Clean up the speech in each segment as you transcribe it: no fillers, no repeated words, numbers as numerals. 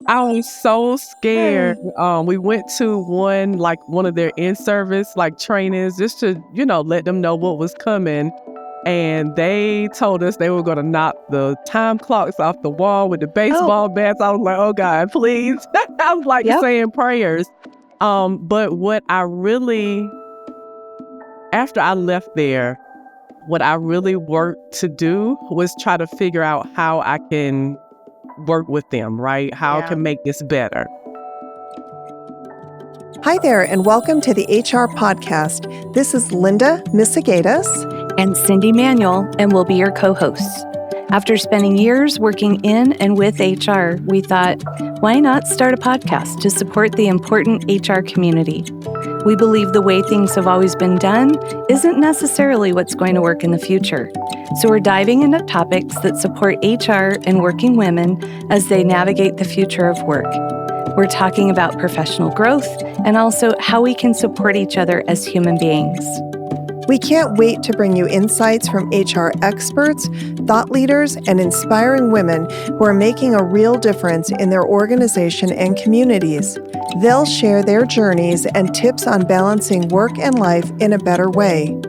I was so scared. We went to one of their in-service trainings just to, let them know what was coming. And they told us they were going to knock the time clocks off the wall with the baseball bats. I was like, oh God, please. I was saying prayers. But after I left there, what I really worked to do was try to figure out how I can work with them, right? How I can make this better. Hi there, and welcome to the HR podcast. This is Linda Misagatas and Cindy Manuel, and we'll be your co-hosts. After spending years working in and with HR, we thought, why not start a podcast to support the important HR community? We believe the way things have always been done isn't necessarily what's going to work in the future. So we're diving into topics that support HR and working women as they navigate the future of work. We're talking about professional growth and also how we can support each other as human beings. We can't wait to bring you insights from HR experts, thought leaders, and inspiring women who are making a real difference in their organization and communities. They'll share their journeys and tips on balancing work and life in a better way.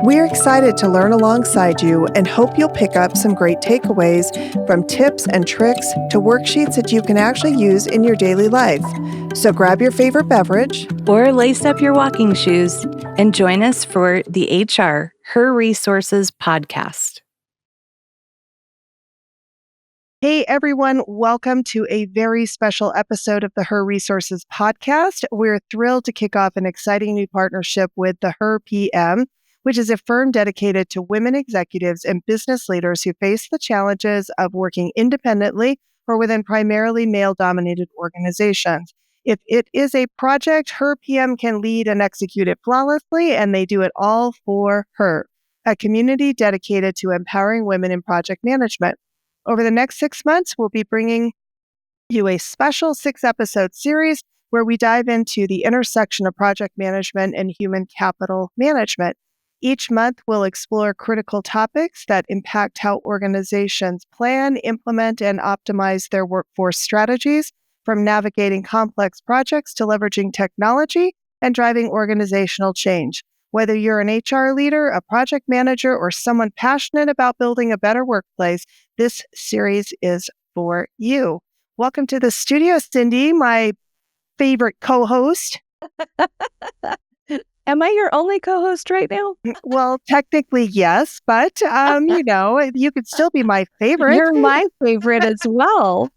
We're excited to learn alongside you and hope you'll pick up some great takeaways from tips and tricks to worksheets that you can actually use in your daily life. So grab your favorite beverage or lace up your walking shoes and join us for the HR Her Resources podcast. Hey everyone, welcome to a very special episode of the Her Resources podcast. We're thrilled to kick off an exciting new partnership with the HERpm, which is a firm dedicated to women executives and business leaders who face the challenges of working independently or within primarily male-dominated organizations. If it is a project, HERpm can lead and execute it flawlessly, and they do it all for her, a community dedicated to empowering women in project management. Over the next 6 months, we'll be bringing you a special 6-episode series where we dive into the intersection of project management and human capital management. Each month, we'll explore critical topics that impact how organizations plan, implement, and optimize their workforce strategies, from navigating complex projects to leveraging technology and driving organizational change. Whether you're an HR leader, a project manager, or someone passionate about building a better workplace, this series is for you. Welcome to the studio, Cindy, my favorite co-host. Am I your only co-host right now? Well, technically, yes, but, you could still be my favorite. You're my favorite as well.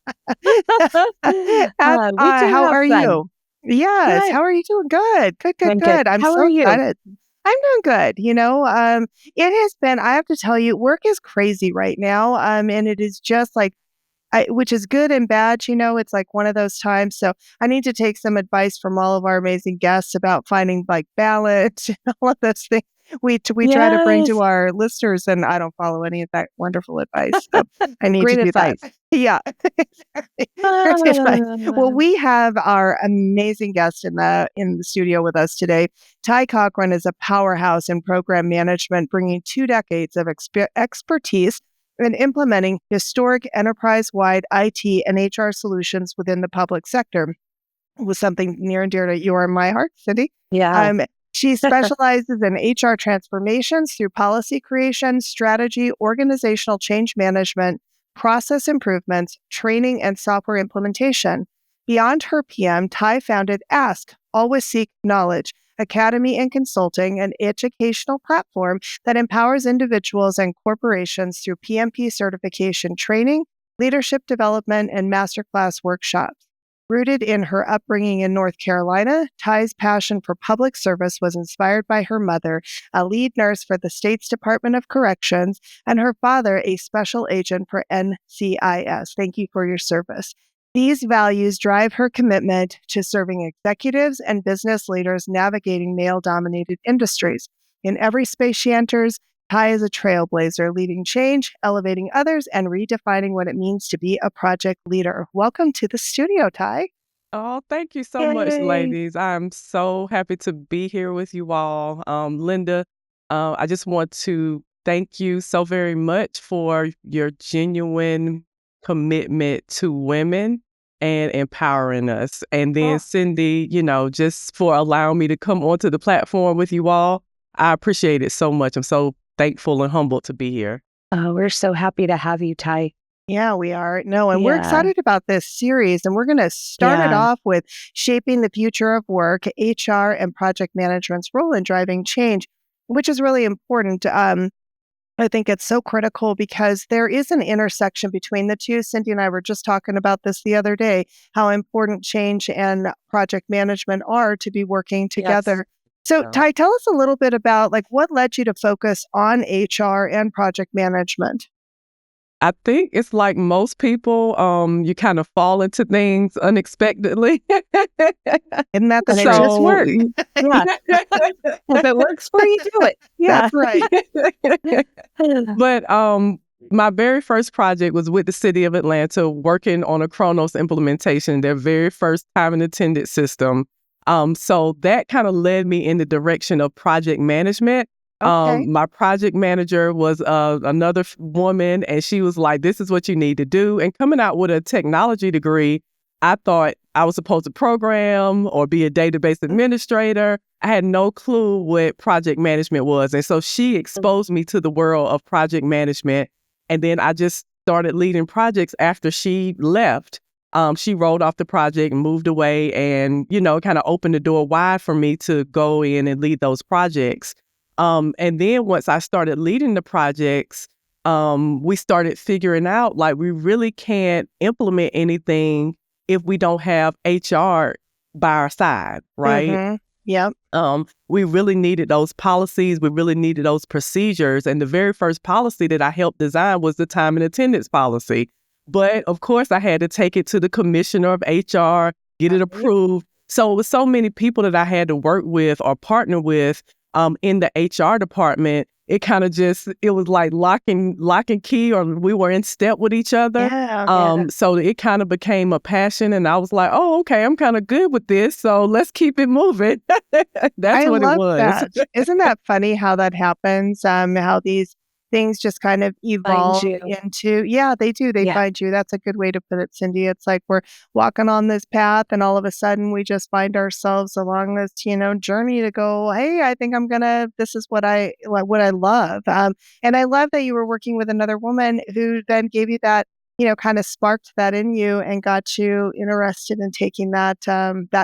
How are you? Yes, Good. how are you doing? Good. I'm How so are you? excited. I'm doing good. It has been, I have to tell you, work is crazy right now. And it is just which is good and bad, it's like one of those times. So I need to take some advice from all of our amazing guests about finding balance and all of those things we try to bring to our listeners, and I don't follow any of that wonderful advice. So I need Great to do advice. that. Yeah, exactly. Well, we have our amazing guest in the studio with us today. Tai Cochran is a powerhouse in program management, bringing 2 decades of expertise in implementing historic enterprise-wide IT and HR solutions within the public sector. It was something near and dear to your and my heart, Cindy. Yeah. She specializes in HR transformations through policy creation, strategy, organizational change management, process improvements, training, and software implementation. Beyond HERpm, Tai founded Ask, Always Seek Knowledge, academy and consulting, an educational platform that empowers individuals and corporations through PMP certification training, leadership development, and masterclass workshops. Rooted in her upbringing in North Carolina, Tai's passion for public service was inspired by her mother, a lead nurse for the state's Department of Corrections, and her father, a special agent for NCIS. Thank you for your service. These values drive her commitment to serving executives and business leaders navigating male-dominated industries. In every space she enters, Tai is a trailblazer, leading change, elevating others, and redefining what it means to be a project leader. Welcome to the studio, Tai. Oh, thank you so much, ladies. I'm so happy to be here with you all. Linda, I just want to thank you so very much for your genuine commitment to women and empowering us. And then Cindy, just for allowing me to come onto the platform with you all, I appreciate it so much. I'm so thankful and humbled to be here. Oh, we're so happy to have you, Tai. Yeah, we are. No, and we're excited about this series, and we're going to start it off with shaping the future of work, HR and project management's role in driving change, which is really important. I think it's so critical because there is an intersection between the two. Cindy and I were just talking about this the other day, how important change and project management are to be working together. So, Tai, tell us a little bit about what led you to focus on HR and project management. I think it's like most people, you kind of fall into things unexpectedly. Isn't that the truth? It just works. If it works for you, do it. Yeah. That's right. But my very first project was with the city of Atlanta, working on a Kronos implementation, their very first time and attendance system. So that kind of led me in the direction of project management. Okay. My project manager was another woman, and she was like, this is what you need to do. And coming out with a technology degree, I thought I was supposed to program or be a database administrator. I had no clue what project management was. And so she exposed me to the world of project management. And then I just started leading projects after she left. She rolled off the project and moved away, and, kind of opened the door wide for me to go in and lead those projects. And then once I started leading the projects, we started figuring out we really can't implement anything if we don't have HR by our side, right? Mm-hmm. Yep. We really needed those policies. We really needed those procedures. And the very first policy that I helped design was the time and attendance policy. But of course, I had to take it to the commissioner of HR, get it approved. So it was so many people that I had to work with or partner with in the HR department. It kind of it was like lock and key, or we were in step with each other. So it kind of became a passion, and I was like, oh, okay, I'm kind of good with this, so let's keep it moving. That's what it was. That. Isn't that funny how that happens? How these things just kind of evolve into, they do. They find you. That's a good way to put it, Cindy. It's like we're walking on this path, and all of a sudden we just find ourselves along this, journey to go, hey, I think this is what I love. And I love that you were working with another woman who then gave you that, kind of sparked that in you and got you interested in taking that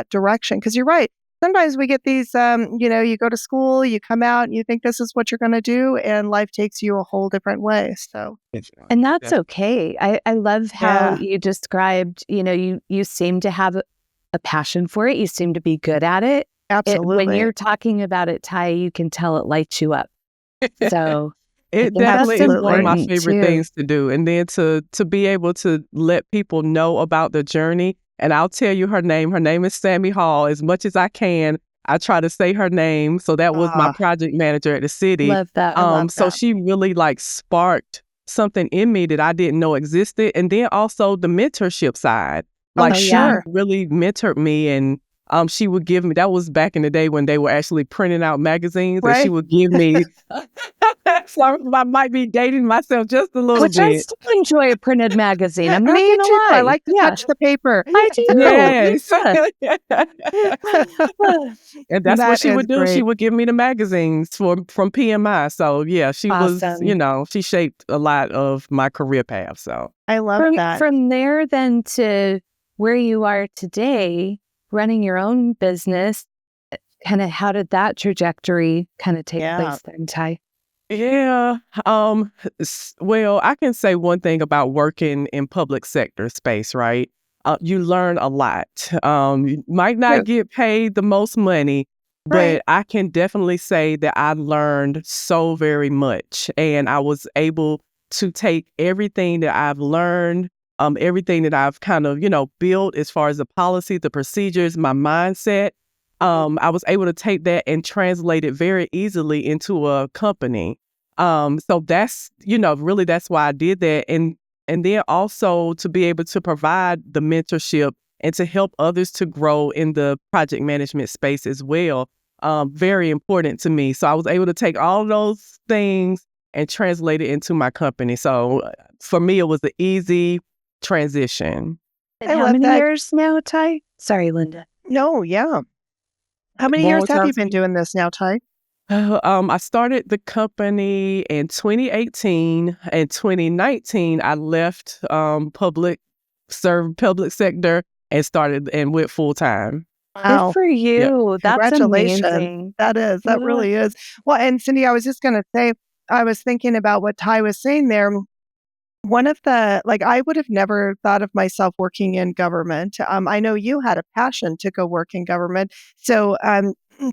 direction. Because you're right. Sometimes we get these, you go to school, you come out, and you think this is what you're going to do, and life takes you a whole different way. So, and that's okay. I love how you described, you seem to have a passion for it. You seem to be good at it. Absolutely. When you're talking about it, Tai, you can tell it lights you up. So it definitely is one of my favorite things to do. And then to be able to let people know about the journey. And I'll tell you her name. Her name is Sammy Hall. As much as I can, I try to say her name. So that was my project manager at the city. Love that. So she really sparked something in me that I didn't know existed. And then also the mentorship side. She really mentored me, and she would give me, that was back in the day when they were actually printing out magazines, and she would give me, so I might be dating myself just a little bit. I still enjoy a printed magazine. I'm not Me going to too. lie. I like to touch the paper. I do. Yes. And that's what she would do. Great. She would give me the magazines from PMI. So yeah, she was, she shaped a lot of my career path. So I love that. From there then to where you are today, running your own business, kind of how did that trajectory kind of take place then, Tai? Yeah. Well, I can say one thing about working in public sector space, right? You learn a lot. You might not get paid the most money, but I can definitely say that I learned so very much. And I was able to take everything that I've learned, everything that I've kind of, built as far as the policy, the procedures, my mindset. I was able to take that and translate it very easily into a company. So that's, really that's why I did that. And then also to be able to provide the mentorship and to help others to grow in the project management space as well. Very important to me. So I was able to take all of those things and translate it into my company. So for me, it was an easy transition. And I how love many that. years now, Ty? Sorry, Linda. No, yeah. How many years Long have time. you been doing this now, Ty? I started the company in 2018. In 2019, I left public sector and went full time. Good Wow. for Yeah. you. That's Congratulations. amazing. That Yeah. really is. Well, and Cindy, I was just going to say, I was thinking about what Ty was saying there. One of the, like, I would have never thought of myself working in government. I know you had a passion to go work in government. So,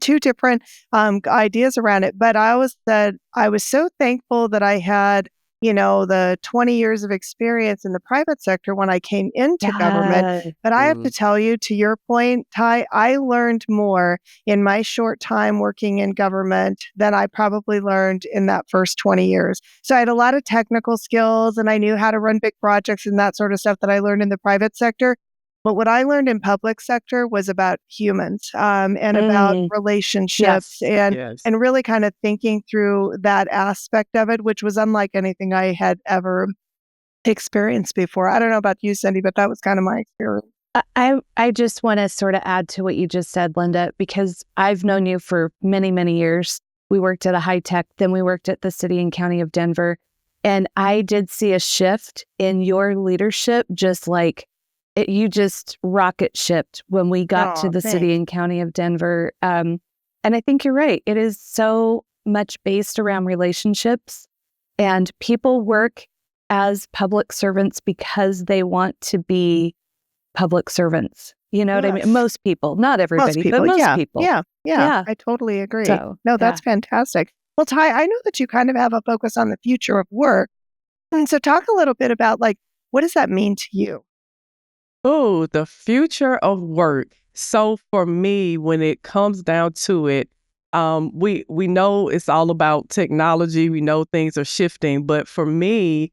two different ideas around it. But I always said I was so thankful that I had, the 20 years of experience in the private sector when I came into government. Yes. But I have to tell you, to your point, Ty, I learned more in my short time working in government than I probably learned in that first 20 years. So I had a lot of technical skills and I knew how to run big projects and that sort of stuff that I learned in the private sector. But what I learned in public sector was about humans and about relationships Yes. and Yes. and really kind of thinking through that aspect of it, which was unlike anything I had ever experienced before. I don't know about you, Cindy, but that was kind of my experience. I just want to sort of add to what you just said, Linda, because I've known you for many, many years. We worked at a high tech, then we worked at the city and county of Denver. And I did see a shift in your leadership, just like you just rocket shipped when we got to Aw, the city thanks. and county of Denver. And I think you're right. It is so much based around relationships, and people work as public servants because they want to be public servants. You know what I Yes. mean? Most people, not Most everybody, people, but most yeah, people. yeah, Yeah. I totally agree. So, No, yeah. that's fantastic. Well, Ty, I know that you kind of have a focus on the future of work. And so talk a little bit about, like, what does that mean to you? Oh, the future of work. So for me, when it comes down to it, we know it's all about technology. We know things are shifting, but for me,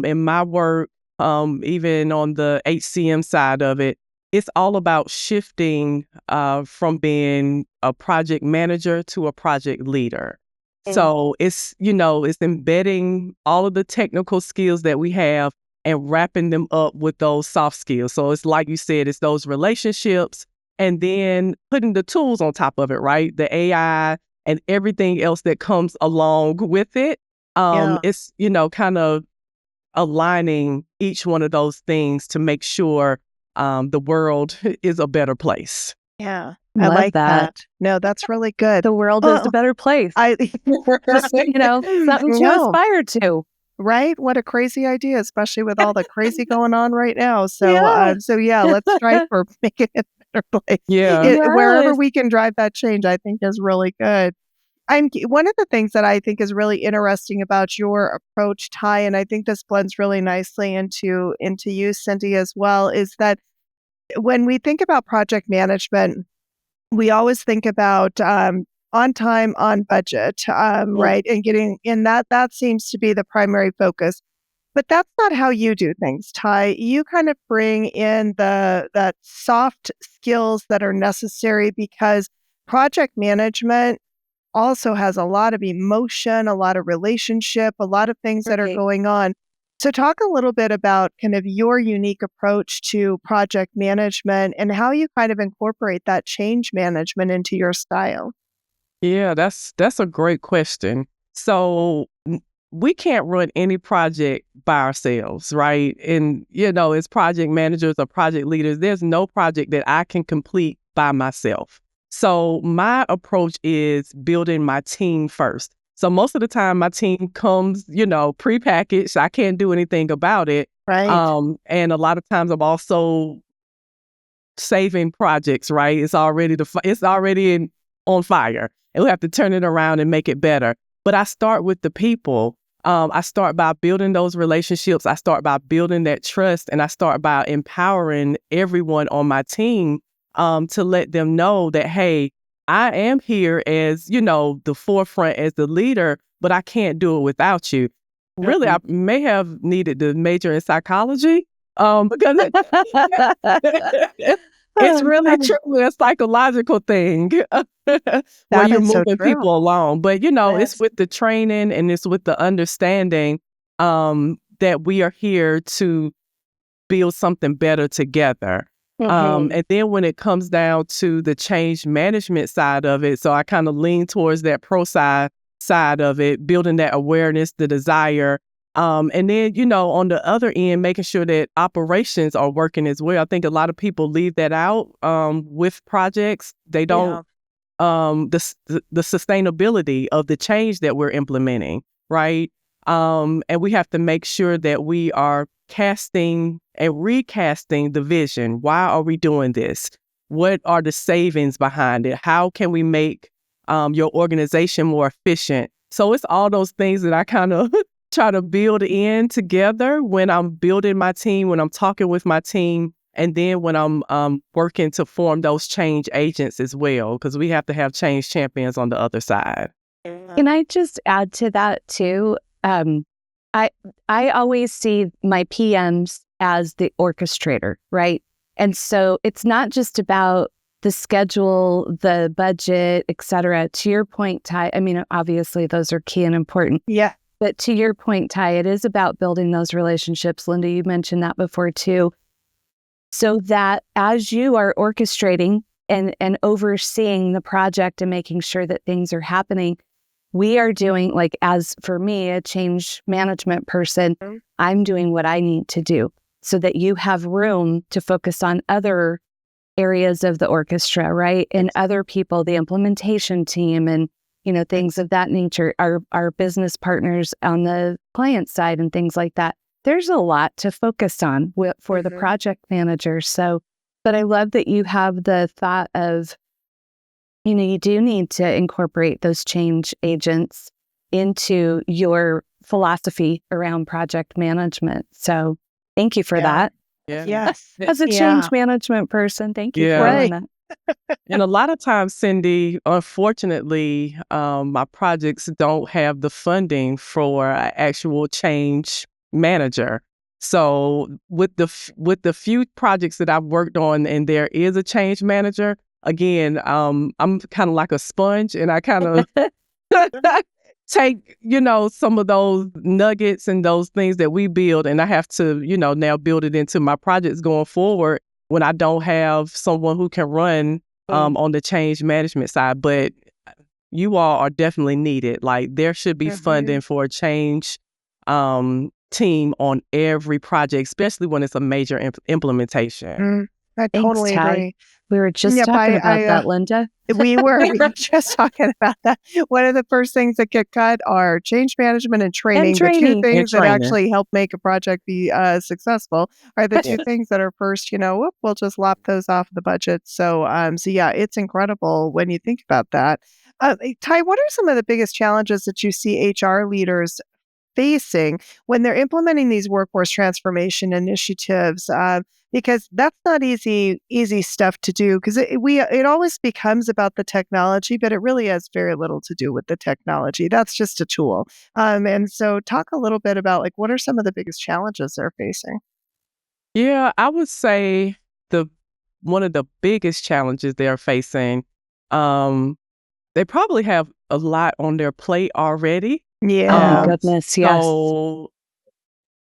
in my work, even on the HCM side of it, it's all about shifting from being a project manager to a project leader. So it's embedding all of the technical skills that we have and wrapping them up with those soft skills. So it's like you said, it's those relationships and then putting the tools on top of it, right? The AI and everything else that comes along with it. Yeah. It's, kind of aligning each one of those things to make sure the world is a better place. Yeah. I Love like that. that. No, that's really good. The world is a better place. I Just, something to No, aspire to. right? What a crazy idea, especially with all the crazy going on right now. So, Yeah. let's strive for making it a better place. Yeah. Wherever Yes. we can drive that change, I think is really good. One of the things that I think is really interesting about your approach, Ty, and I think this blends really nicely into you, Cindy, as well, is that when we think about project management, we always think about on time, on budget, right? And that seems to be the primary focus. But that's not how you do things, Ty. You kind of bring in that soft skills that are necessary because project management also has a lot of emotion, a lot of relationship, a lot of things that are Right. going on. So talk a little bit about kind of your unique approach to project management and how you kind of incorporate that change management into your style. Yeah, that's a great question. So we can't run any project by ourselves, right? And as project managers or project leaders, there's no project that I can complete by myself. So my approach is building my team first. So most of the time my team comes, prepackaged. I can't do anything about it. Right. And a lot of times I'm also saving projects, right? It's already on fire, and we have to turn it around and make it better. But I start with the people. I start by building those relationships. I start by building that trust, and I start by empowering everyone on my team to let them know that, hey, I am here as, the forefront as the leader, but I can't do it without you. Really, I may have needed to major in psychology because it's really truly a psychological thing where That you're is so moving true. people along. But, it's Yes. with the training and it's with the understanding that we are here to build something better together. And then when it comes down to the change management side of it, so I kind of lean towards that pro side of it, building that awareness, the desire. And then, on the other end, making sure that operations are working as well. I think a lot of people leave that out with projects. They don't, the sustainability of the change that we're implementing, right? And we have to make sure that we are casting and recasting the vision. Why are we doing this? What are the savings behind it? How can we make your organization more efficient? So it's all those things that I kind of try to build in together when I'm building my team, when I'm talking with my team, and then when I'm working to form those change agents as well, because we have to have change champions on the other side. Can I just add to that too? I always see my PMs as the orchestrator, right? And so it's not just about the schedule, the budget, et cetera. To your point, Tai, I mean, obviously those are key and important. Yeah. But to your point, Tai, it is about building those relationships. Linda, you mentioned that before too. So that as you are orchestrating and overseeing the project and making sure that things are happening, we are doing, like, as for me, a change management person, I'm doing what I need to do so that you have room to focus on other areas of the orchestra, right? And other people, the implementation team and, things of that nature, our business partners on the client side and things like that. There's a lot to focus on for the project manager. So, but I love that you have the thought of, you do need to incorporate those change agents into your philosophy around project management. So thank you for that. Yeah. Yes. As a change management person, thank you for doing that. And a lot of times, Cindy, unfortunately, my projects don't have the funding for an actual change manager. So with the few projects that I've worked on and there is a change manager, again, I'm kind of like a sponge, and I kind of take, some of those nuggets and those things that we build, and I have to, now build it into my projects going forward when I don't have someone who can run on the change management side. But you all are definitely needed. Like, there should be funding for a change team on every project, especially when it's a major implementation. I totally agree. We were just talking about that, Linda. We were just talking about that. One of the first things that get cut are change management and training. The two things that actually help make a project be successful are the two things that are first, we'll just lop those off the budget. So, yeah, it's incredible when you think about that. Tai, what are some of the biggest challenges that you see HR leaders facing when they're implementing these workforce transformation initiatives? Because that's not easy stuff to do, because it always becomes about the technology, but it really has very little to do with the technology. That's just a tool. And so talk a little bit about, like, what are some of the biggest challenges they're facing? Yeah, I would say one of the biggest challenges they're facing, they probably have a lot on their plate already. Yeah. Oh, goodness, yes. So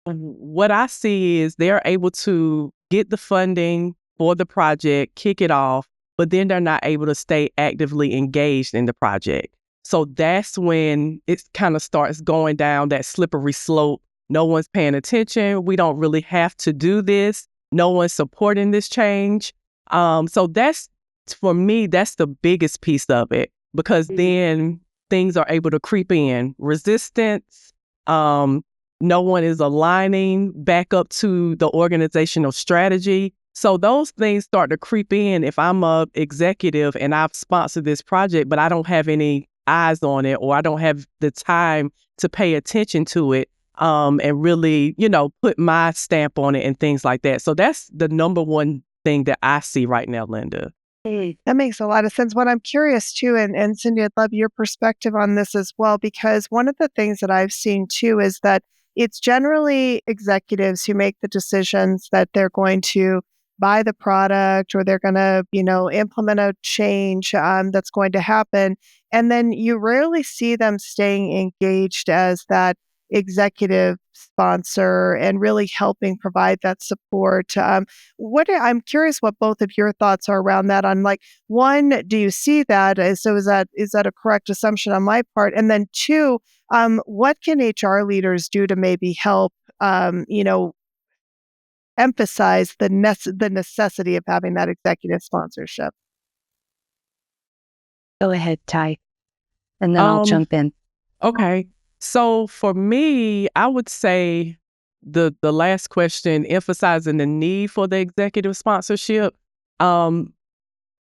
what I see is they're able to get the funding for the project, kick it off, but then they're not able to stay actively engaged in the project. So that's when it kind of starts going down that slippery slope. No one's paying attention. We don't really have to do this. No one's supporting this change. So that's, for me, that's the biggest piece of it, because then things are able to creep in. Resistance, no one is aligning back up to the organizational strategy. So those things start to creep in if I'm a executive and I've sponsored this project, but I don't have any eyes on it, or I don't have the time to pay attention to it and really, put my stamp on it and things like that. So that's the number one thing that I see right now, Linda. That makes a lot of sense. What I'm curious too, and Cindy, I'd love your perspective on this as well, because one of the things that I've seen too is that it's generally executives who make the decisions that they're going to buy the product, or they're going to, implement a change that's going to happen. And then you rarely see them staying engaged as that executive sponsor and really helping provide that support. I'm curious what both of your thoughts are around that. On like, one, do you see that? So is that a correct assumption on my part? And then two, what can HR leaders do to maybe help, emphasize the necessity of having that executive sponsorship? Go ahead, Tai, and then I'll Um, jump in. okay. So for me, I would say the last question, emphasizing the need for the executive sponsorship. Um,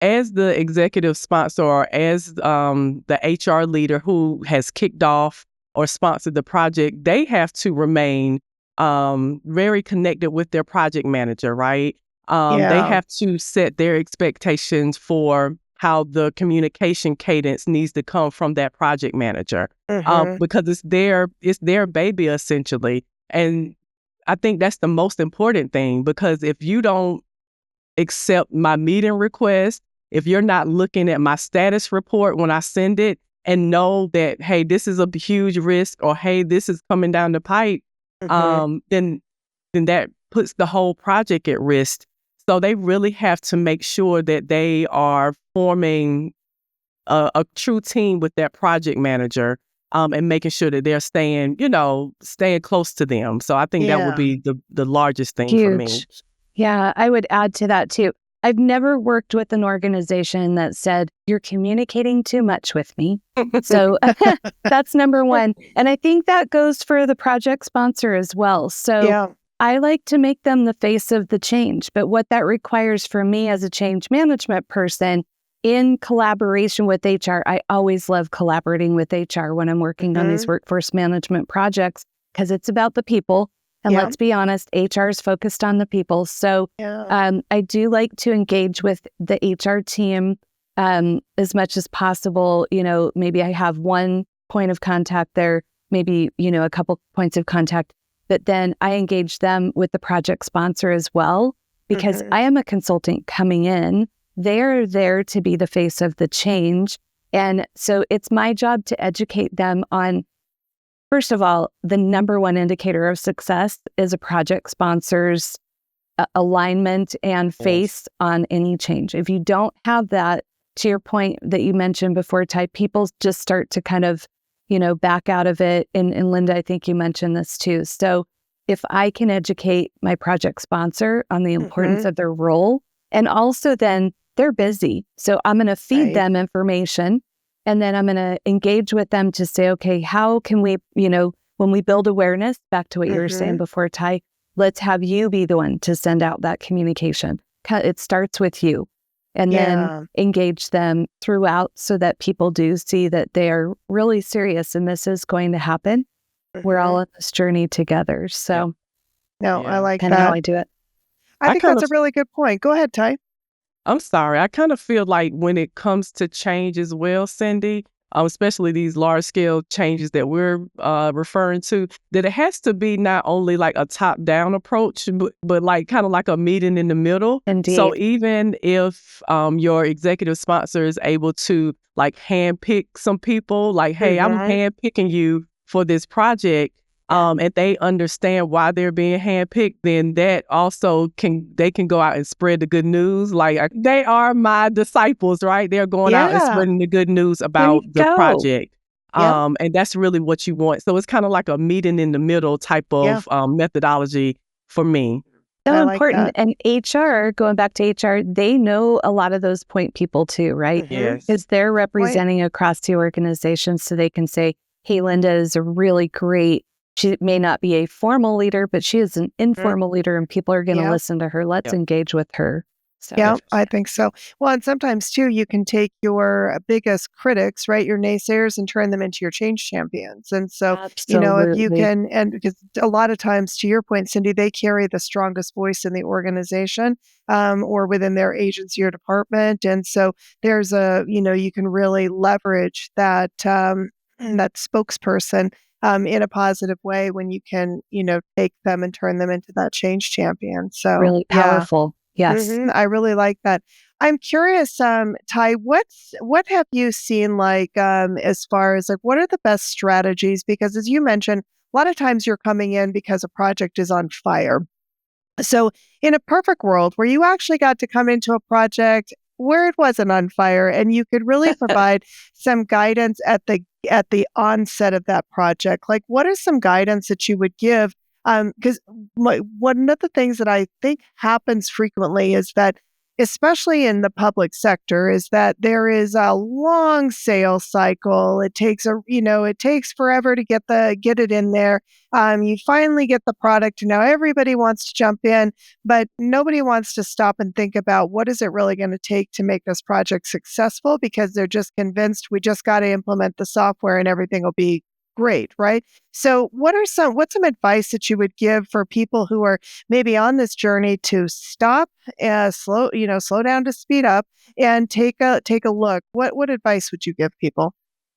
as the executive sponsor or as the HR leader who has kicked off or sponsored the project, they have to remain very connected with their project manager, right? They Yeah. have to set their expectations for how the communication cadence needs to come from that project manager, Mm-hmm. because it's their baby essentially. And I think that's the most important thing, because if you don't accept my meeting request, if you're not looking at my status report when I send it and know that, hey, this is a huge risk, or hey, this is coming down the pipe, Mm-hmm. then that puts the whole project at risk. So they really have to make sure that they are forming a true team with that project manager, and making sure that they're staying close to them. So I think that would Yeah. be the largest thing for me. Huge. Yeah, I would add to that too. I've never worked with an organization that said, you're communicating too much with me. So that's number one. And I think that goes for the project sponsor as well. So Yeah. I like to make them the face of the change. But what that requires for me as a change management person in collaboration with HR, I always love collaborating with HR when I'm working on these workforce management projects, because it's about the people. And Yeah. let's be honest, HR is focused on the people. So Yeah. I do like to engage with the HR team as much as possible. Maybe I have one point of contact there, maybe, a couple points of contact, but then I engage them with the project sponsor as well, because I am a consultant coming in. They're there to be the face of the change. And so it's my job to educate them on, first of all, the number one indicator of success is a project sponsor's alignment and face on any change. If you don't have that, to your point that you mentioned before, Tai, people just start to kind of, back out of it. And Linda, I think you mentioned this too. So if I can educate my project sponsor on the importance of their role, and also then they're busy. So I'm going to feed them information. And then I'm going to engage with them to say, okay, how can we, when we build awareness, back to what you were saying before, Tai, let's have you be the one to send out that communication. It starts with you. And then engage them throughout so that people do see that they are really serious and this is going to happen. We're all on this journey together. So No, I like kind of how that. I do it. I think that's a really good point. Go ahead, Tai. I'm sorry. I kind of feel like when it comes to change as well, Cindy, especially these large scale changes that we're referring to, that it has to be not only like a top down approach, but like kind of like a meeting in the middle. Indeed. So even if your executive sponsor is able to like handpick some people, like, hey, I'm handpicking you for this project, and they understand why they're being handpicked, then that also they can go out and spread the good news. Like, they are my disciples, right? They're going out and spreading the good news about the project. And that's really what you want. So it's kind of like a meeting in the middle type of methodology for me. So important. And HR, going back to HR, they know a lot of those point people too, right? Yes. Because they're representing across the organization, so they can say, hey, Linda is a really great, she may not be a formal leader, but she is an informal leader and people are going to listen to her. Let's engage with her. So. Yeah, I think so. Well, and sometimes too, you can take your biggest critics, right, your naysayers, and turn them into your change champions. And so, if you can, and because a lot of times, to your point, Cindy, they carry the strongest voice in the organization, or within their agency or department. And so there's you can really leverage that, that spokesperson in a positive way when you can, take them and turn them into that change champion. So really powerful. Yes. I really like that. I'm curious, Tai, what have you seen like as far as like what are the best strategies? Because as you mentioned, a lot of times you're coming in because a project is on fire. So in a perfect world where you actually got to come into a project where it wasn't on fire and you could really provide some guidance at the onset of that project, like what is some guidance that you would give? Because one of the things that I think happens frequently is that, especially in the public sector, is that there is a long sales cycle. It takes it takes forever to get it in there. You finally get the product, and now everybody wants to jump in, but nobody wants to stop and think about what is it really going to take to make this project successful, because they're just convinced we just got to implement the software and everything will be great, right? So what's some advice that you would give for people who are maybe on this journey to stop, slow down to speed up and take a look? What advice would you give people?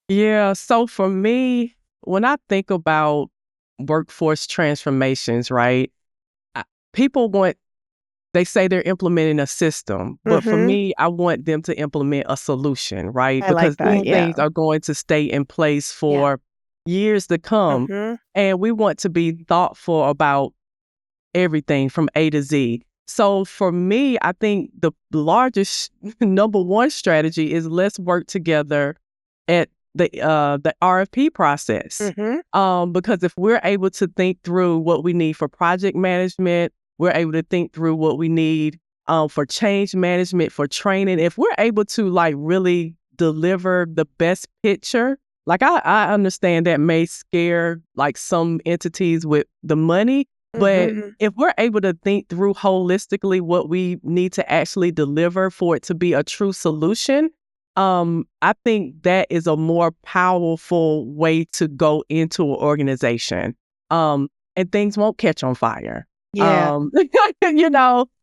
Yeah. So for me, when I think about workforce transformations, right? I- People they say they're implementing a system, but for Mm-hmm. me, I want them to implement a solution, right? I like Because these that. Yeah. things are going to stay in place for years to come. Mm-hmm. And we want to be thoughtful about everything from A to Z. So for me, I think the largest number one strategy is let's work together at the RFP process. Mm-hmm. Because if we're able to think through what we need for project management, we're able to think through what we need for change management, for training. If we're able to like really deliver the best picture, like I understand that may scare like some entities with the money, but Mm-hmm. if we're able to think through holistically what we need to actually deliver for it to be a true solution, I think that is a more powerful way to go into an organization. And things won't catch on fire. Yeah.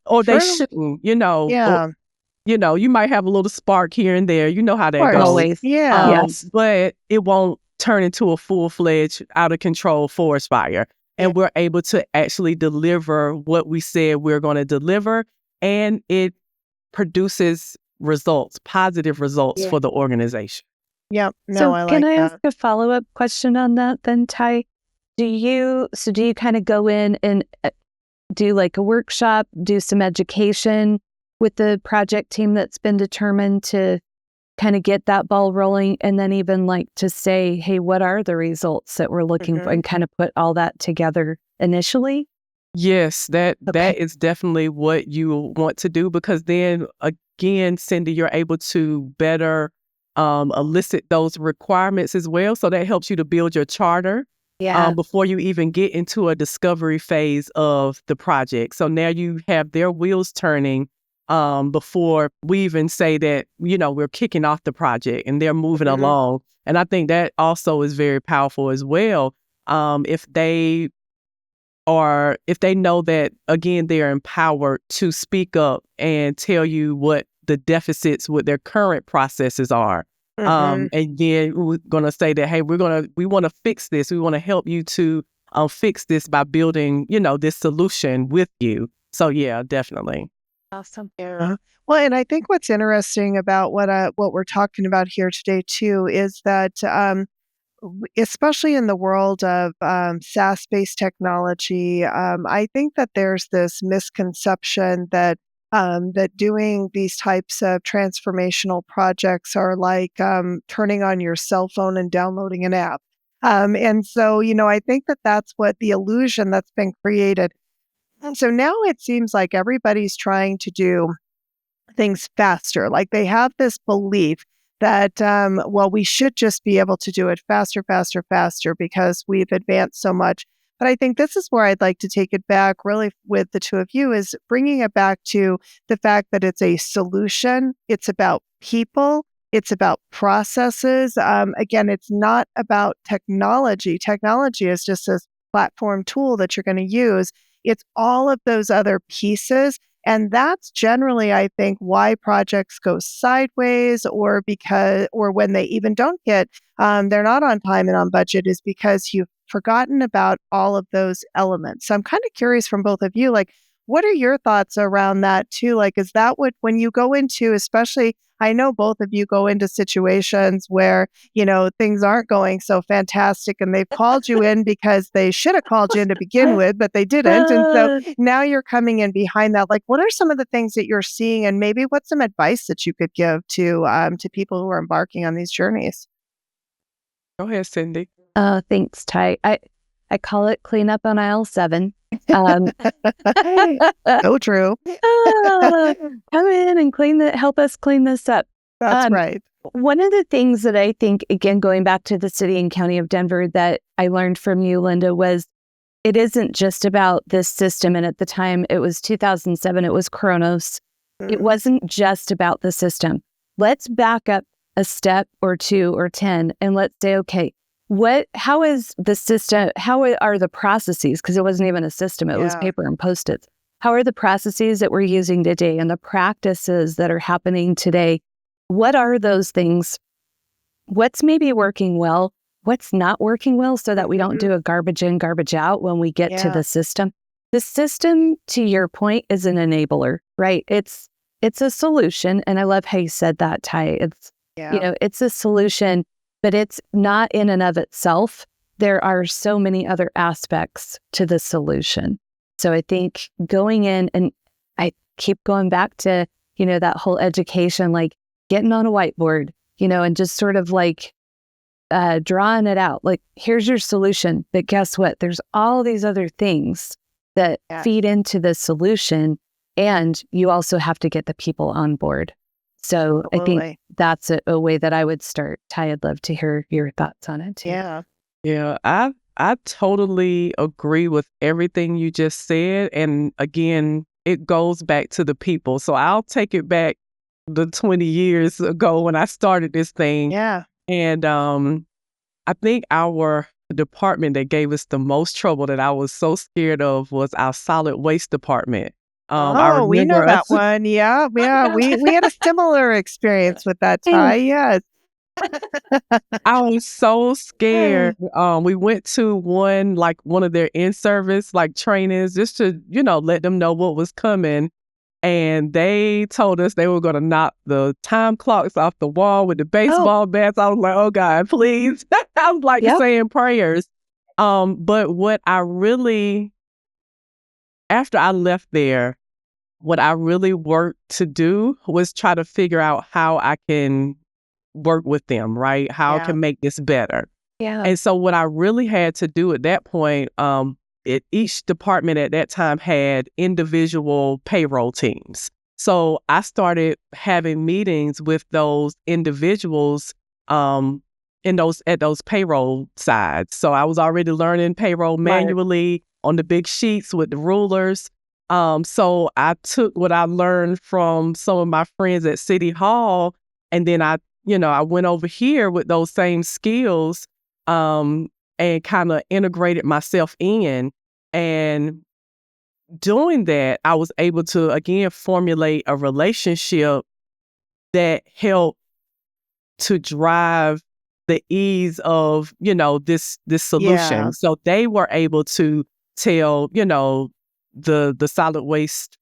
Or they True. shouldn't, or, Yeah. Of you might have a little spark here and there. You know how that course. goes. Always. Yeah. Yes. But it won't turn into a full-fledged, out of control forest fire. Yeah. And we're able to actually deliver what we said we're going to deliver. And it produces results, positive results Yeah. for the organization. Yep. No, So I can like I that. ask a follow-up question on that then, Ty? Do you kind of go in and do like a workshop, do some education with the project team that's been determined to kind of get that ball rolling, and then even like to say, hey, what are the results that we're looking for, Mhm. and kind of put all that together initially? Yes, that Okay. is definitely what you want to do, because then again, Cindy, you're able to better elicit those requirements as well. So that helps you to build your charter before you even get into a discovery phase of the project. So now you have their wheels turning before we even say that, we're kicking off the project and they're moving Mhm. along. And I think that also is very powerful as well. If they know that, again, they're empowered to speak up and tell you what the deficits with their current processes are. Mhm. And then we're going to say that, hey, we want to fix this. We want to help you to fix this by building, this solution with you. So yeah, definitely. Awesome. Yeah. Well, and I think what's interesting about what we're talking about here today too is that especially in the world of SaaS-based technology, I think that there's this misconception that that doing these types of transformational projects are like turning on your cell phone and downloading an app. And so, I think that that's what the illusion that's been created. And so now it seems like everybody's trying to do things faster. Like they have this belief that, we should just be able to do it faster, faster, faster because we've advanced so much. But I think this is where I'd like to take it back really with the two of you, is bringing it back to the fact that it's a solution. It's about people. It's about processes. Again, it's not about technology. Technology is just this platform tool that you're going to use. It's all of those other pieces, and that's generally, I think, why projects go sideways, or when they even don't they're not on time and on budget, is because you've forgotten about all of those elements. So I'm kind of curious from both of you, like, What are your thoughts around that too? Like, is that what, when you go into, especially, I know both of you go into situations where, things aren't going so fantastic and they've called you in because they should have called you in to begin with, but they didn't. And so now you're coming in behind that. Like, what are some of the things that you're seeing, and maybe what's some advice that you could give to people who are embarking on these journeys? Go ahead, Cindy. Thanks, Tai. I call it cleanup on aisle 7. Um, So true. Come in and help us clean this up. That's right. One of the things that I think, again, going back to the city and county of Denver, that I learned from you, Linda, was it isn't just about this system. And at the time, it was 2007, it was Kronos. It wasn't just about the system. Let's back up a step or 2 or 10 and let's say, okay, how is the system, how are the processes, because it wasn't even a system, it was paper and Post-its. How are the processes that we're using today and the practices that are happening today? What are those things? What's maybe working well? What's not working well, so that we don't do a garbage in, garbage out when we get to the system? The system, to your point, is an enabler, right? It's a solution. And I love how you said that, Tai. It's a solution, but it's not in and of itself. There are so many other aspects to the solution. So I think going in, and I keep going back to, that whole education, like getting on a whiteboard, and just sort of like drawing it out. Like, here's your solution. But guess what? There's all these other things that feed into the solution. And you also have to get the people on board. So I think that's a way that I would start. Tai, I'd love to hear your thoughts on it too. Yeah, I totally agree with everything you just said. And again, it goes back to the people. So I'll take it back the 20 years ago when I started this thing. Yeah. And I think our department that gave us the most trouble, that I was so scared of, was our solid waste department. We know that one. Yeah. We had a similar experience with that, Tai. Yes. I was so scared. We went to one of their in-service trainings just to, let them know what was coming. And they told us they were going to knock the time clocks off the wall with the baseball bats. I was like, oh God, please. I was saying prayers. But after I left there, what I really worked to do was try to figure out how I can work with them, right? How I can make this better. Yeah. And so what I really had to do at that point, each department at that time had individual payroll teams. So I started having meetings with those individuals at those payroll sides. So I was already learning payroll manually on the big sheets with the rulers. So I took what I learned from some of my friends at City Hall, and then I went over here with those same skills, and kind of integrated myself in. And doing that, I was able to, again, formulate a relationship that helped to drive the ease of, this solution. Yeah. So they were able to tell, the solid waste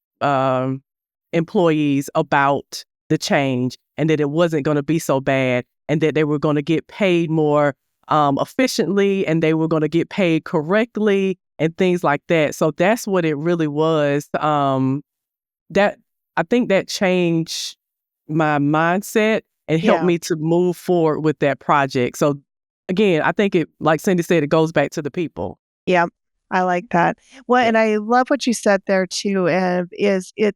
employees about the change, and that it wasn't going to be so bad, and that they were going to get paid more efficiently, and they were going to get paid correctly, and things like that. So that's what it really was. That I think that changed my mindset and helped me to move forward with that project. So again, I think it, like Cindy said, it goes back to the people. Yeah. I like that. Well, and I love what you said there too.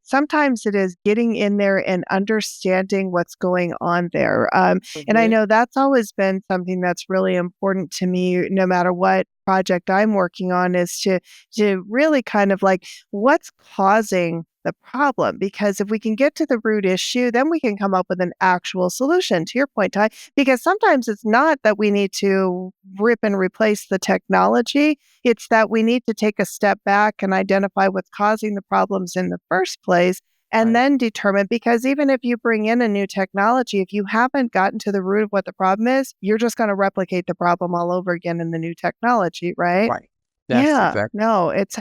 Sometimes it is getting in there and understanding what's going on there. And I know that's always been something that's really important to me, no matter what project I'm working on, is to really kind of like, what's causing the problem? Because if we can get to the root issue, then we can come up with an actual solution, to your point, Tai. Because sometimes it's not that we need to rip and replace the technology. It's that we need to take a step back and identify what's causing the problems in the first place, and then determine, because even if you bring in a new technology, if you haven't gotten to the root of what the problem is, you're just going to replicate the problem all over again in the new technology, right? Right. That's Yeah, exactly. no, it's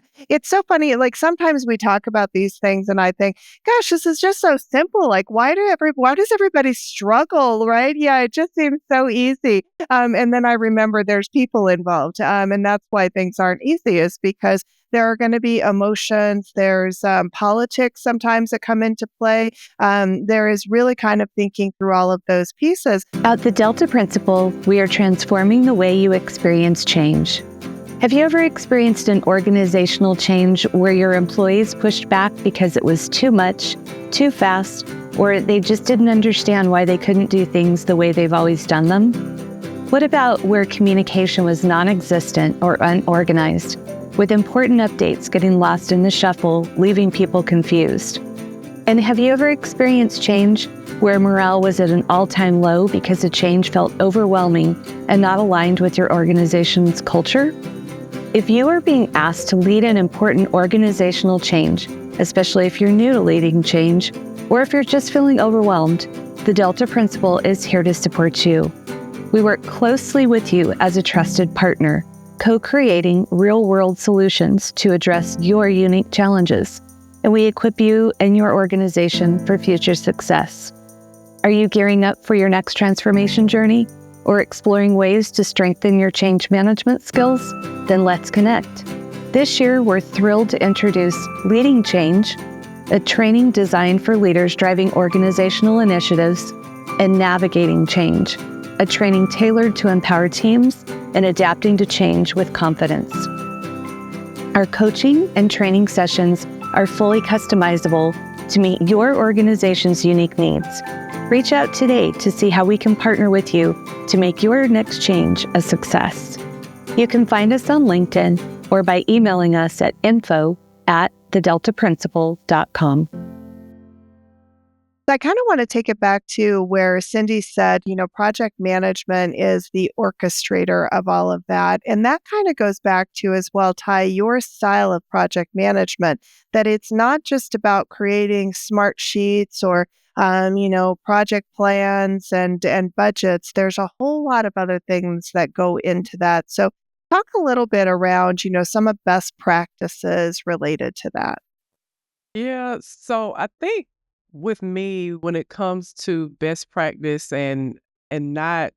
so funny. Like sometimes we talk about these things and I think, gosh, this is just so simple. Like why does everybody struggle, right? Yeah, it just seems so easy. And then I remember there's people involved. And that's why things aren't easy is because there are going to be emotions. There's politics sometimes that come into play. There is really kind of thinking through all of those pieces. At the Delta Principle, we are transforming the way you experience change. Have you ever experienced an organizational change where your employees pushed back because it was too much, too fast, or they just didn't understand why they couldn't do things the way they've always done them? What about where communication was non-existent or unorganized, with important updates getting lost in the shuffle, leaving people confused? And have you ever experienced change where morale was at an all-time low because the change felt overwhelming and not aligned with your organization's culture? If you are being asked to lead an important organizational change, especially if you're new to leading change, or if you're just feeling overwhelmed, the Delta Principle is here to support you. We work closely with you as a trusted partner, co-creating real-world solutions to address your unique challenges, and we equip you and your organization for future success. Are you gearing up for your next transformation journey or exploring ways to strengthen your change management skills? Then let's connect. This year, we're thrilled to introduce Leading Change, a training designed for leaders driving organizational initiatives, and Navigating Change, a training tailored to empower teams and adapting to change with confidence. Our coaching and training sessions are fully customizable to meet your organization's unique needs. Reach out today to see how we can partner with you to make your next change a success. You can find us on LinkedIn or by emailing us at info@thedeltaprinciple.com. I kind of want to take it back to where Cindy said, project management is the orchestrator of all of that. And that kind of goes back to as well, Tai, your style of project management, that it's not just about creating smart sheets or project plans and budgets. There's a whole lot of other things that go into that. So talk a little bit around, some of best practices related to that. Yeah, so I think with me, when it comes to best practice and not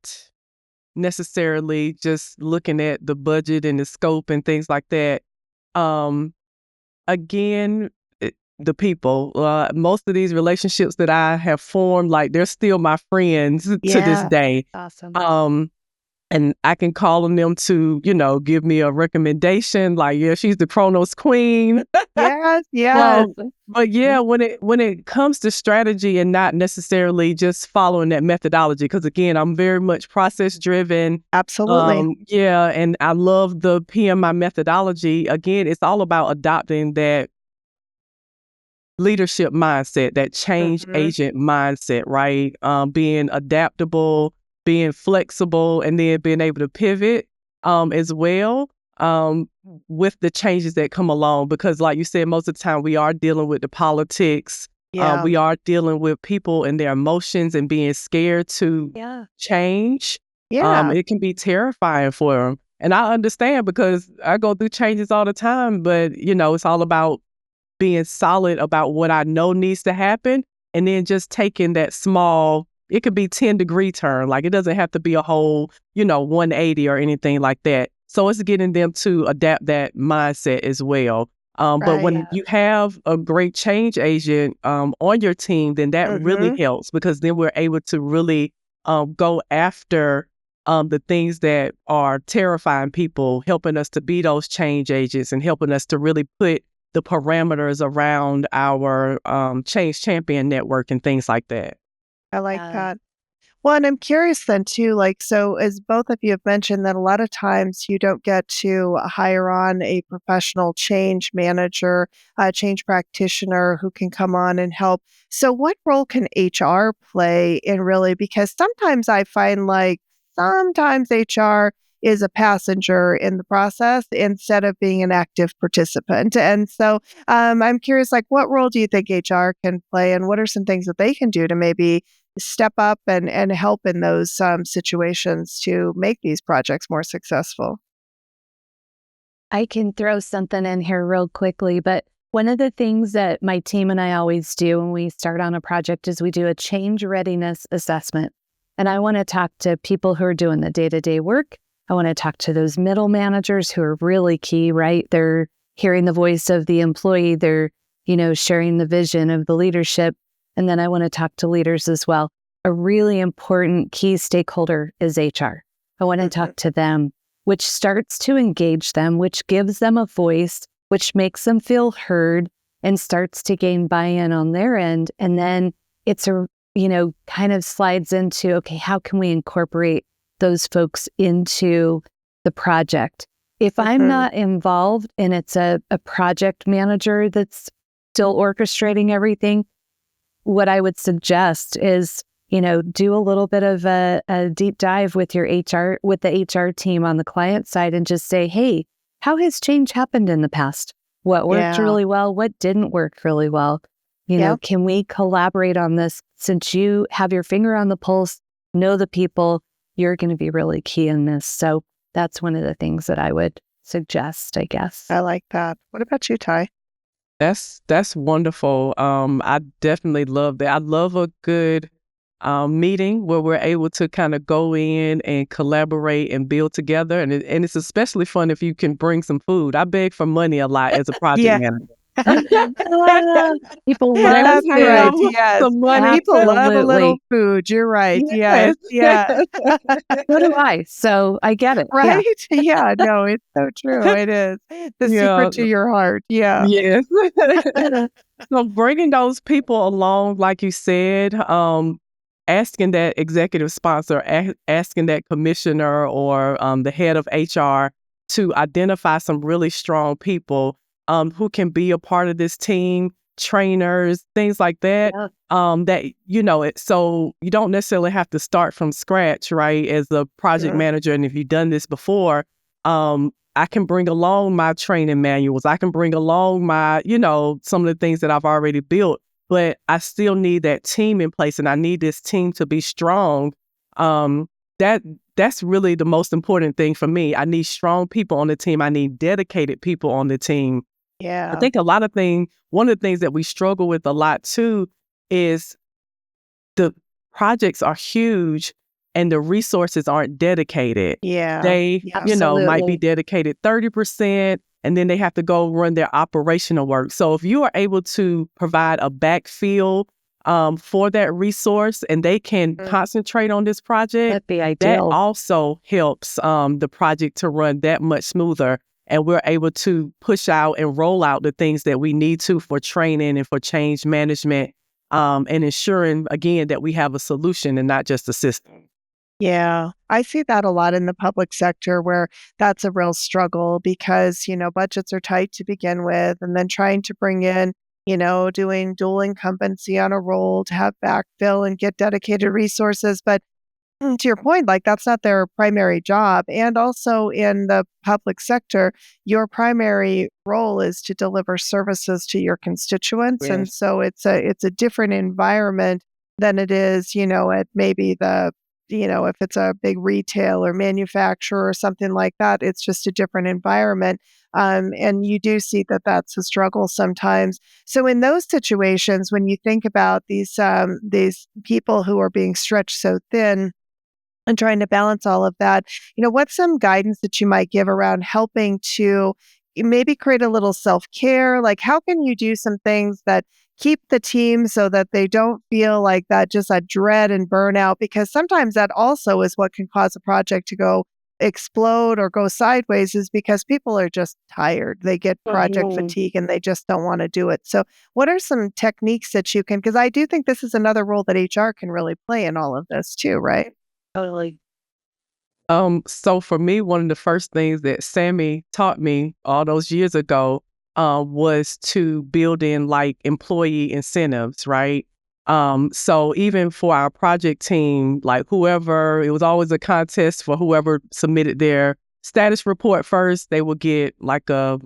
necessarily just looking at the budget and the scope and things like that, um, again, the people, most of these relationships that I have formed, like they're still my friends to this Yeah. day. Awesome. And I can call on them to, give me a recommendation. Like, yeah, she's the Chronos queen. Yes, yes. But yeah, when it comes to strategy and not necessarily just following that methodology, because again, I'm very much process driven. Absolutely. Yeah, and I love the PMI methodology. Again, it's all about adopting that leadership mindset, that change Mhm. agent mindset, right? Being adaptable, being flexible, and then being able to pivot as well with the changes that come along. Because like you said, most of the time we are dealing with the politics. Yeah. We are dealing with people and their emotions and being scared to Yeah. change. Yeah. It can be terrifying for them. And I understand because I go through changes all the time, but it's all about being solid about what I know needs to happen, and then just taking that small, it could be 10-degree turn. Like it doesn't have to be a whole, 180 or anything like that. So it's getting them to adapt that mindset as well. But Right. when you have a great change agent on your team, then that really Mhm. helps because then we're able to really go after the things that are terrifying people, helping us to be those change agents and helping us to really put the parameters around our change champion network and things like that. I like that. Well, and I'm curious then too, like, so as both of you have mentioned that a lot of times you don't get to hire on a professional change manager, a change practitioner who can come on and help. So what role can HR play in really, because sometimes I find like sometimes HR is a passenger in the process instead of being an active participant. And so I'm curious, like, what role do you think HR can play and what are some things that they can do to maybe step up and help in those situations to make these projects more successful? I can throw something in here real quickly, but one of the things that my team and I always do when we start on a project is we do a change readiness assessment. And I want to talk to people who are doing the day-to-day work. I want to talk to those middle managers who are really key, right? They're hearing the voice of the employee. They're, sharing the vision of the leadership. And then I want to talk to leaders as well. A really important key stakeholder is HR. I want to talk to them, which starts to engage them, which gives them a voice, which makes them feel heard and starts to gain buy-in on their end. And then it's kind of slides into, okay, how can we incorporate those folks into the project? If I'm not involved and it's a project manager that's still orchestrating everything, what I would suggest is, do a little bit of a deep dive with your HR, with the HR team on the client side and just say, hey, how has change happened in the past? What worked really well? What didn't work really well? Can we collaborate on this? Since you have your finger on the pulse, know the people, you're going to be really key in this. So that's one of the things that I would suggest, I guess. I like that. What about you, Tai? That's wonderful. I definitely love that. I love a good meeting where we're able to kind of go in and collaborate and build together. And it's especially fun if you can bring some food. I beg for money a lot as a project manager. People That's love right. food. Yes. Some money. People love a Absolutely. little food. You're right. Yes. Yeah. So do I. So I get it. Yeah. Right? Yeah. No, it's so true. It is. The Yeah. secret to your heart. Yeah. Yes. So bringing those people along, like you said, asking that executive sponsor, asking that commissioner or the head of HR to identify some really strong people who can be a part of this team, trainers, things like that. Yeah. So you don't necessarily have to start from scratch, right? As a project manager, and if you've done this before, I can bring along my training manuals. I can bring along my, some of the things that I've already built, but I still need that team in place, and I need this team to be strong. That's really the most important thing for me. I need strong people on the team. I need dedicated people on the team. Yeah. I think one of the things that we struggle with a lot too is the projects are huge and the resources aren't dedicated. Yeah. They, might be dedicated 30%, and then they have to go run their operational work. So if you are able to provide a backfill for that resource and they can concentrate on this project, That'd be that ideal. also helps the project to run that much smoother. And we're able to push out and roll out the things that we need to for training and for change management, and ensuring, again, that we have a solution and not just a system. Yeah, I see that a lot in the public sector where that's a real struggle because, budgets are tight to begin with, and then trying to bring in, doing dual incumbency on a role to have backfill and get dedicated resources. But to your point, like that's not their primary job. And also in the public sector, your primary role is to deliver services to your constituents. And Yes. so it's a different environment than it is, at maybe if it's a big retail or manufacturer or something like that, it's just a different environment. And you do see that that's a struggle sometimes. So in those situations, when you think about these people who are being stretched so thin, and trying to balance all of that, what's some guidance that you might give around helping to maybe create a little self-care? Like, how can you do some things that keep the team so that they don't feel like that, just a dread and burnout? Because sometimes that also is what can cause a project to go explode or go sideways, is because people are just tired. They get project fatigue and they just don't want to do it. So what are some techniques that you can, because I do think this is another role that HR can really play in all of this too, right? Totally. So for me, one of the first things that Sammy taught me all those years ago was to build in like employee incentives, right? So even for our project team, like it was always a contest for whoever submitted their status report first. They would get like a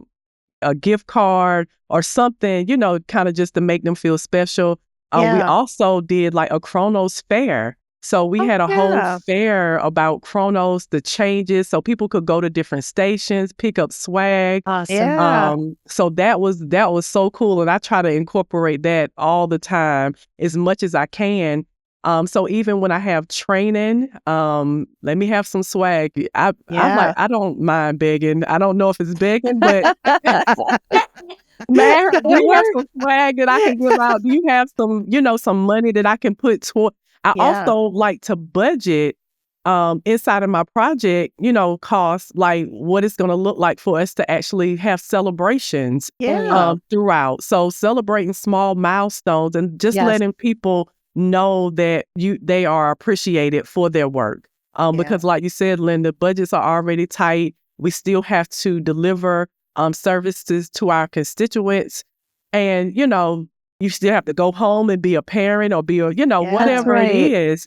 gift card or something, kind of just to make them feel special. We Yeah. also did like a Chronos fair. So we Oh, had a whole yeah. fair about Chronos, the changes, so people could go to different stations, pick up swag. Awesome. Yeah. So that was so cool, and I try to incorporate that all the time as much as I can. So even when I have training, let me have some swag. I'm like, Yeah. I don't mind begging. I don't know if it's begging, but man, do you have some swag that I can give out? Do you have some money that I can put toward? I Yeah. also like to budget inside of my project, costs, like what it's going to look like for us to actually have celebrations Yeah. throughout. So celebrating small milestones and just Yes. letting people know that they are appreciated for their work. Yeah. Because like you said, Linda, budgets are already tight. We still have to deliver services to our constituents. And, you still have to go home and be a parent or be Yeah. That's whatever it right. is.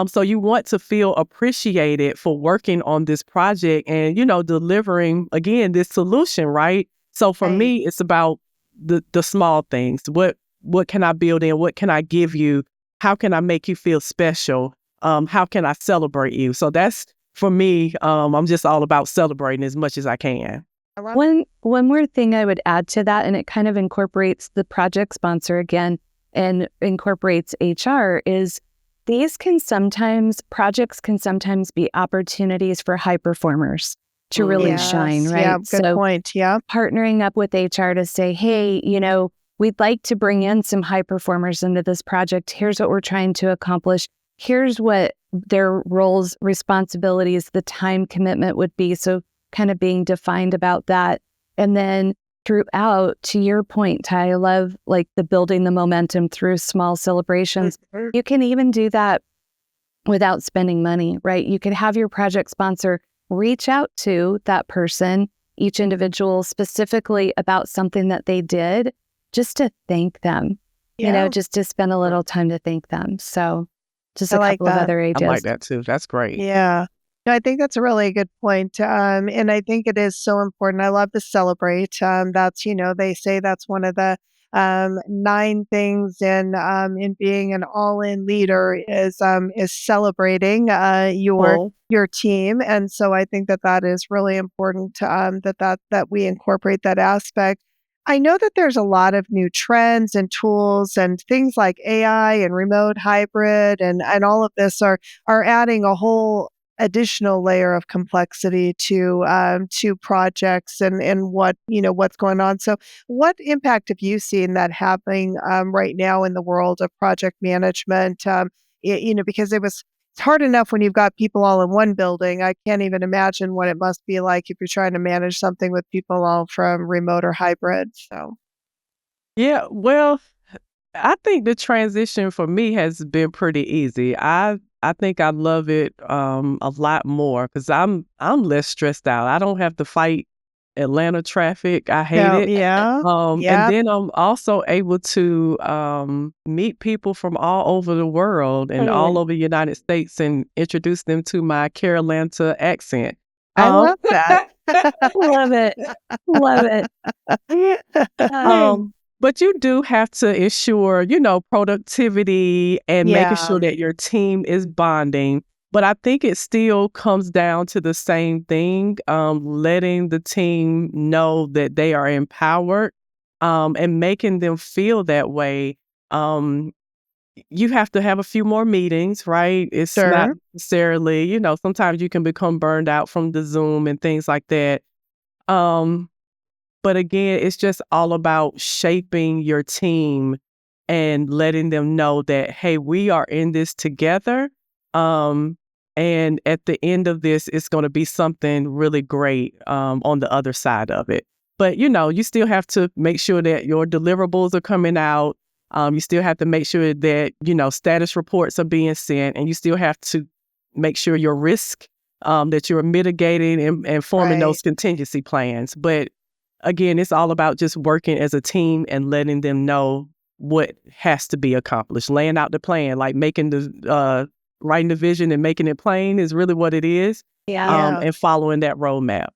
So you want to feel appreciated for working on this project and, delivering, again, this solution, right? So for Right. me, it's about the small things. What can I build in? What can I give you? How can I make you feel special? How can I celebrate you? So that's, for me, I'm just all about celebrating as much as I can. I love One more thing I would add to that, and it kind of incorporates the project sponsor again and incorporates HR, is projects can sometimes be opportunities for high performers to really shine, Yes. right? Yeah. Good point. Yeah. Partnering up with HR to say, hey, we'd like to bring in some high performers into this project. Here's what we're trying to accomplish. Here's what their roles, responsibilities, the time commitment would be. So kind of being defined about that. And then throughout, to your point, Ty, I love like the building the momentum through small celebrations. Mhm. You can even do that without spending money, right? You could have your project sponsor reach out to that person, each individual, specifically about something that they did, just to thank them, Yeah. just to spend a little time to thank them. So just I a like couple of that. other I ideas. like that too. That's great. Yeah. No, I think that's a really good point. And I think it is so important. I love to celebrate. That's, they say that's one of the 9 things in being an all-in leader is celebrating your Cool. your team. And so I think that is really important that we incorporate that aspect. I know that there's a lot of new trends and tools and things like AI and remote hybrid and all of this are adding a whole additional layer of complexity to projects and what's going on. So, what impact have you seen that happening right now in the world of project management? Because it's hard enough when you've got people all in one building. I can't even imagine what it must be like if you're trying to manage something with people all from remote or hybrid. So, Yeah, well, I think the transition for me has been pretty easy. I think I love it a lot more because I'm less stressed out. I don't have to fight Atlanta traffic. I hate no, it. yeah, And yeah, then I'm also able to meet people from all over the world and all over the United States and introduce them to my Carolina accent. I Um, love that. Love it. Love it. but you do have to ensure, productivity and making Yeah, sure that your team is bonding. But I think it still comes down to the same thing, letting the team know that they are empowered, and making them feel that way. Um, you have to have a few more meetings, right? It's not sure. necessarily, sometimes you can become burned out from the Zoom and things like that. Um, but again, it's just all about shaping your team and letting them know that, hey, we are in this together. Um, and at the end of this, it's going to be something really great on the other side of it. But, you still have to make sure that your deliverables are coming out. You still have to make sure that, status reports are being sent, and you still have to make sure your risk, that you're mitigating and forming Right. those contingency plans. But again, it's all about just working as a team and letting them know what has to be accomplished, laying out the plan, like writing the vision and making it plain is really what it is, Yeah. Yeah. and following that roadmap.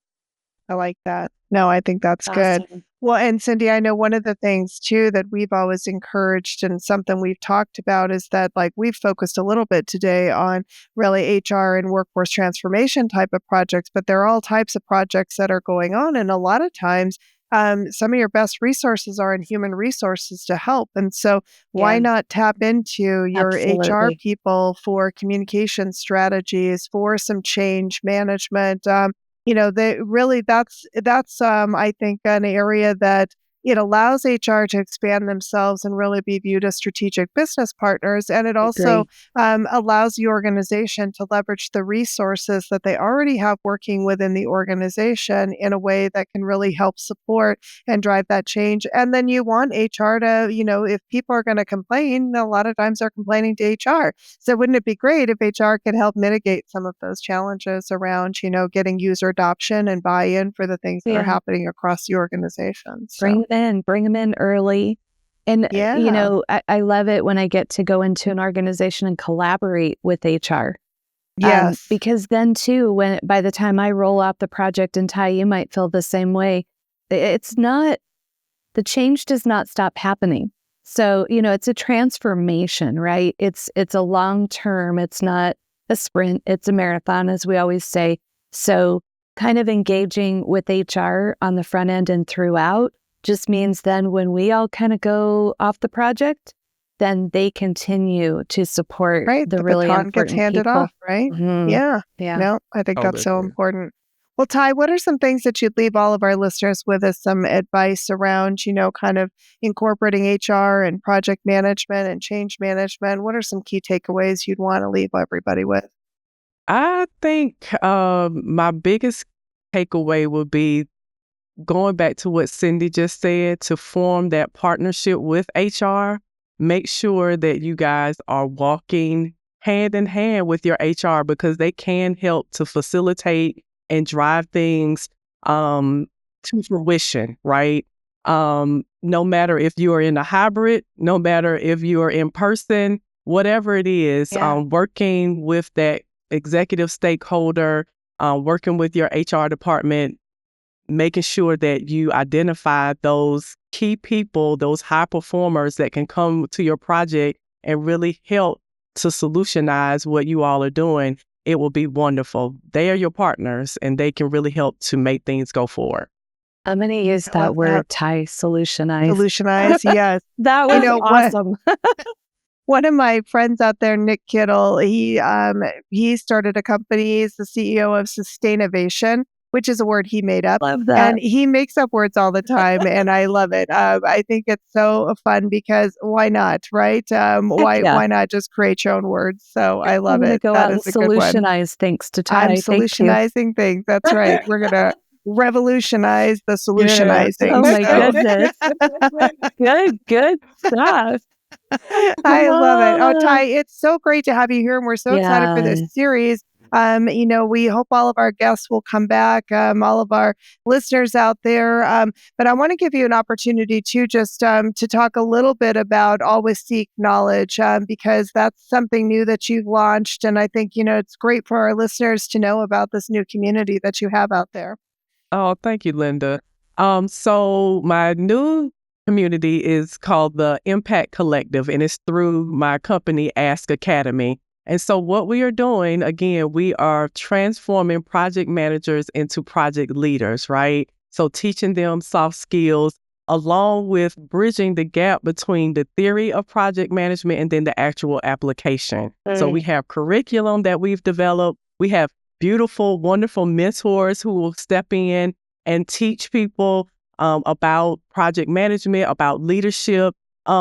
I like that. No, I think that's good. Awesome. Well, and Cindy, I know one of the things too that we've always encouraged and something we've talked about is that like we've focused a little bit today on really HR and workforce transformation type of projects, but there are all types of projects that are going on. And a lot of times, some of your best resources are in human resources to help. And so why Yeah, not tap into your HR absolutely. people for communication strategies, for some change management? They really that's I think an area that it allows HR to expand themselves and really be viewed as strategic business partners. And it I also agree. allows the organization to leverage the resources that they already have working within the organization in a way that can really help support and drive that change. And then you want HR to, if people are going to complain, a lot of times they're complaining to HR. So wouldn't it be great if HR could help mitigate some of those challenges around, getting user adoption and buy-in for the things that are Yeah. happening across the organization? So, Bring them in early. And, yeah. I love it when I get to go into an organization and collaborate with HR. Yes. Because then too, by the time I roll out the project, and Ty, you might feel the same way, it's not, the change does not stop happening. So, it's a transformation, right? It's a long term. It's not a sprint. It's a marathon, as we always say. So kind of engaging with HR on the front end and throughout just means then when we all kind of go off the project, then they continue to support Right. the The really baton gets important handed people. off, right? Mhm. Yeah. Yeah. No, I think that's Totally so agree. important. Well, Ty, what are some things that you'd leave all of our listeners with as some advice around, kind of incorporating HR and project management and change management? What are some key takeaways you'd want to leave everybody with? I think my biggest takeaway would be going back to what Cindy just said, to form that partnership with HR. Make sure that you guys are walking hand in hand with your HR, because they can help to facilitate and drive things to fruition, right? No matter if you are in a hybrid, no matter if you are in person, whatever it is, Yeah. working with that executive stakeholder, working with your HR department, making sure that you identify those key people, those high performers that can come to your project and really help to solutionize what you all are doing. It will be wonderful. They are your partners and they can really help to make things go forward. I'm going to use I love that word, that. Ty, solutionize. Solutionize. Yes. That You was know what? awesome. One of my friends out there, Nick Kittle, he started a company. He's the CEO of Sustainavation, which is a word he made up. Love that. And he makes up words all the time, and I love it. I think it's so fun because why not, right? Heck yeah. Why not just create your own words? So I I'm love going to it. go That out and is a good one. solutionize thanks to I'm Ty. Thank you. solutionizing things. That's right. We're gonna revolutionize the Yes. solutionizing. Oh my So goodness. Good stuff. I love it. Oh, Ah, Ty, it's so great to have you here, and we're so excited for this yeah. series. We hope all of our guests will come back, all of our listeners out there. But I want to give you an opportunity to just to talk a little bit about Always Seek Knowledge, because that's something new that you've launched, and I think it's great for our listeners to know about this new community that you have out there. Oh, thank you, Linda. So my new community is called the Impact Collective, and it's through my company, Ask Academy. And so what we are doing, again, we are transforming project managers into project leaders, right? So teaching them soft skills along with bridging the gap between the theory of project management and then the actual application. So we have curriculum that we've developed. We have beautiful, wonderful mentors who will step in and teach people about project management, about leadership,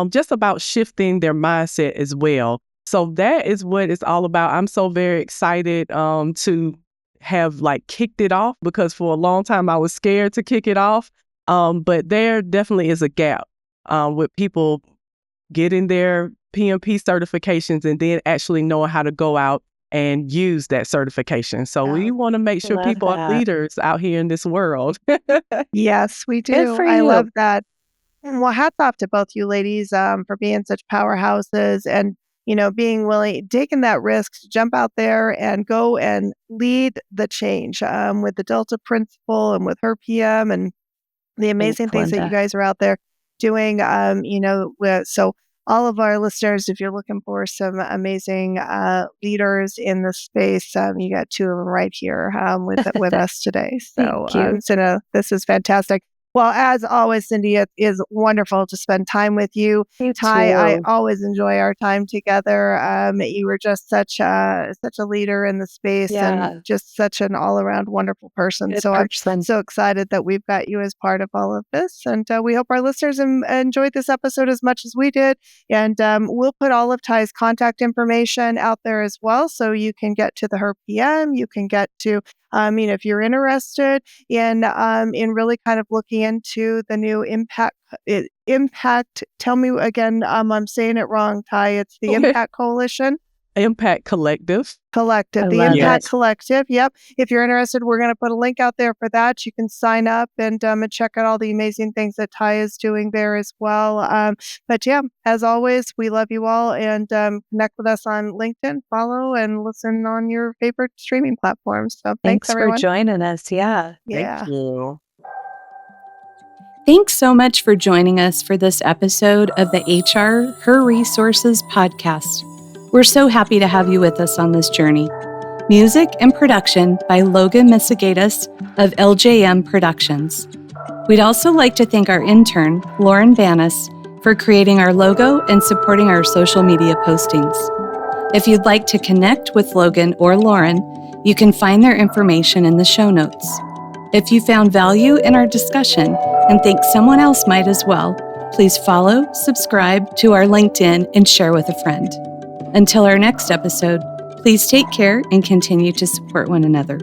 just about shifting their mindset as well. So that is what it's all about. I'm so very excited to have kicked it off, because for a long time I was scared to kick it off. But there definitely is a gap with people getting their PMP certifications and then actually knowing how to go out and use that certification. So we want to make sure Love people are that. leaders out here in this world. Yes, we Good do. for I love you. that. Well, hats off to both you ladies for being such powerhouses and being willing, taking that risk to jump out there and go and lead the change with the Delta Principle and with HERpm and the amazing things that you guys are out there doing. So all of our listeners, if you're looking for some amazing leaders in the space, you got two of them right here with us today. So, this is fantastic. Well, as always, Cindy, it is wonderful to spend time with you. Tai, I always enjoy our time together. You were just such a leader in the space and just such an all-around wonderful person. So I'm so excited that we've got you as part of all of this. And we hope our listeners enjoyed this episode as much as we did. And we'll put all of Tai's contact information out there as well. So you can get to the HERpm, you can get to if you're interested in really kind of looking into the new impact. Tell me again. I'm saying it wrong, Tai. It's the Impact Coalition. Impact Collective. The Impact Collective. Yep. If you're interested, we're going to put a link out there for that. You can sign up and check out all the amazing things that Tai is doing there as well. But yeah, as always, we love you all, and connect with us on LinkedIn, follow, and listen on your favorite streaming platforms. So thanks everyone for joining us. Yeah. Thank you. Thanks so much for joining us for this episode of the Her Resources podcast. We're so happy to have you with us on this journey. Music and production by Logan Misigatis of LJM Productions. We'd also like to thank our intern, Lauren Banas, for creating our logo and supporting our social media postings. If you'd like to connect with Logan or Lauren, you can find their information in the show notes. If you found value in our discussion and think someone else might as well, please follow, subscribe to our LinkedIn, and share with a friend. Until our next episode, please take care and continue to support one another.